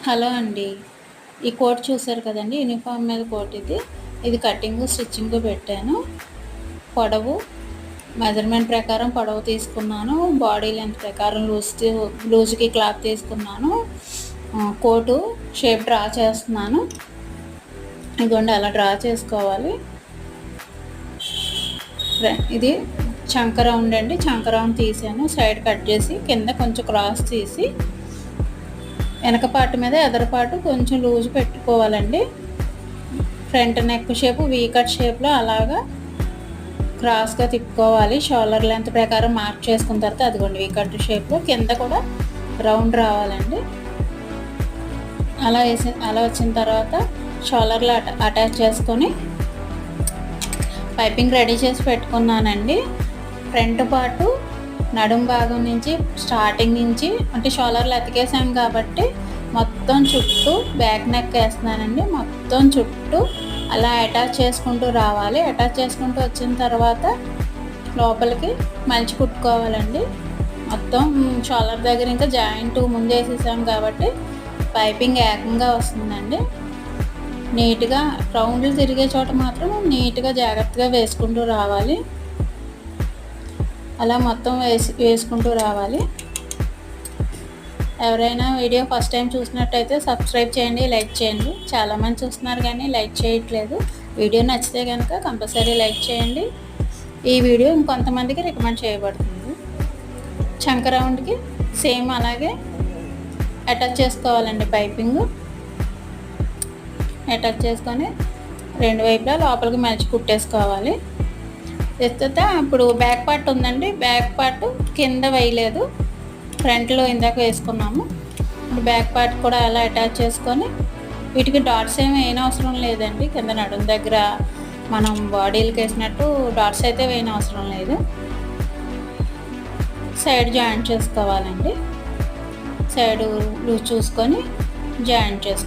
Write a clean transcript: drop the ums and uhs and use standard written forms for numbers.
Hello అండి. ఈ coat చూసారు కదండి, యూనిఫామ్ మీద కోట్ ఇది కటింగ్ స్టిచ్చింగ్ పెట్టాను. పొడవు మెజర్మెంట్ ప్రకారం పొడవు తీసుకున్నాను. బాడీ లెంత్ ప్రకారం లూజ్కి క్లాత్ తీసుకున్నాను. కోటు షేప్ డ్రా చేస్తున్నాను. ఇదిగోండి, అలా డ్రా చేసుకోవాలి. ఇది చంక రౌండ్ అండి. చంక రౌండ్ తీసాను, సైడ్ కట్ చేసి కింద కొంచెం క్రాస్ తీసి వెనక పార్ట్ మీద ఎదర పార్ట్ కొంచెం లూజ్ పెట్టుకోవాలండి. Front neck shape we cut షేప్లో అలాగా క్రాస్గా తిప్పుకోవాలి. షోల్డర్ లెంత్ ప్రకారం మార్క్ చేసుకున్న తర్వాత అదిగోండి వీ కట్ షేప్లో కింద కూడా రౌండ్ రావాలండి. అలా వచ్చిన తర్వాత షోల్డర్లో అటాచ్ చేసుకొని పైపింగ్ రెడీ చేసి పెట్టుకున్నానండి. ఫ్రంట్ పార్టు నడుం భాగం నుంచి స్టార్టింగ్ నుంచి అంటే షోల్డర్లు అతికేసాం కాబట్టి మొత్తం చుట్టూ బ్యాక్ నెక్ వేస్తున్నానండి. మొత్తం చుట్టూ అలా అటాచ్ చేసుకుంటూ రావాలి. అటాచ్ చేసుకుంటూ వచ్చిన తర్వాత లోపలికి మలిచి కుట్టుకోవాలండి. మొత్తం షోల్డర్ దగ్గర ఇంకా జాయింట్ ముందు వేసేసాం కాబట్టి పైపింగ్ ఏకంగా వస్తుందండి. నీట్గా రౌండ్లు తిరిగే చోట మాత్రం నీట్గా జాగ్రత్తగా వేసుకుంటూ రావాలి. అలా మొత్తం వేసుకుంటూ రావాలి. ఎవరైనా వీడియో ఫస్ట్ టైం చూసినట్టయితే సబ్స్క్రైబ్ చేయండి, లైక్ చేయండి. చాలామంది చూస్తున్నారు కానీ లైక్ చేయట్లేదు. వీడియో నచ్చితే కనుక కంపల్సరీ లైక్ చేయండి. ఈ వీడియో ఇంకొంతమందికి రికమెండ్ చేయబడుతుంది. చంక రౌండ్కి సేమ్ అలాగే అటాచ్ చేసుకోవాలండి. పైపింగ్ అటాచ్ చేసుకొని రెండు వైపులా లోపలికి మలిచి కుట్టేసుకోవాలి. తెస్తే ఇప్పుడు బ్యాక్ పార్ట్ ఉందండి. బ్యాక్ పార్ట్ కింద వేయలేదు, ఫ్రంట్లో ఇందాక వేసుకున్నాము. ఇప్పుడు బ్యాక్ పార్ట్ కూడా అలా అటాచ్ చేసుకొని వీటికి డాట్స్ ఏమి వేయనవసరం లేదండి. కింద నడుం దగ్గర మనం బాడీలకి వేసినట్టు డాట్స్ అయితే వేయనవసరం లేదు. సైడ్ జాయింట్ చేసుకోవాలండి. సైడ్ లూజ్ చూసుకొని జాయింట్ చేసుకోవాలి.